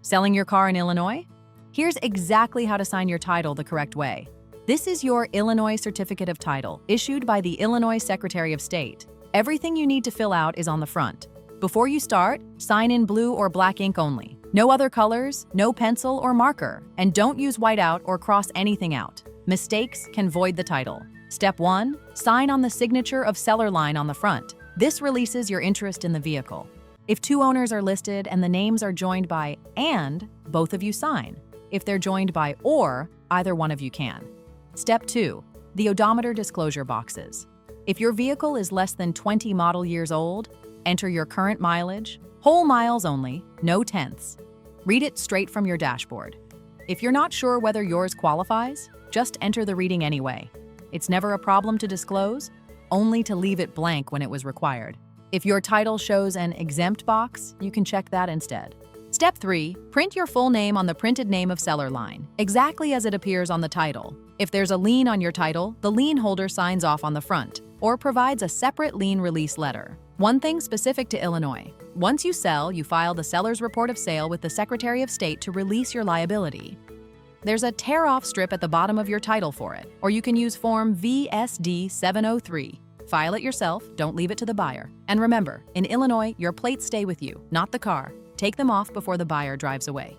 Selling your car in Illinois? Here's exactly how to sign your title the correct way. This is your Illinois Certificate of Title, issued by the Illinois Secretary of State. Everything you need to fill out is on the front. Before you start, sign in blue or black ink only. No other colors, no pencil or marker, and don't use whiteout or cross anything out. Mistakes can void the title. Step 1. Sign on the signature of seller line on the front. This releases your interest in the vehicle. If two owners are listed and the names are joined by "and," both of you sign. If they're joined by "or," either one of you can. Step 2. The odometer disclosure boxes. If your vehicle is less than 20 model years old, enter your current mileage, whole miles only, no tenths. Read it straight from your dashboard. If you're not sure whether yours qualifies, just enter the reading anyway. It's never a problem to disclose, only to leave it blank when it was required. If your title shows an exempt box, you can check that instead. Step 3. Print your full name on the printed name of seller line, exactly as it appears on the title. If there's a lien on your title, the lien holder signs off on the front, or provides a separate lien release letter. One thing specific to Illinois: once you sell, you file the seller's report of sale with the Secretary of State to release your liability. There's a tear-off strip at the bottom of your title for it, or you can use Form VSD 703. File it yourself, don't leave it to the buyer. And remember, in Illinois, your plates stay with you, not the car. Take them off before the buyer drives away.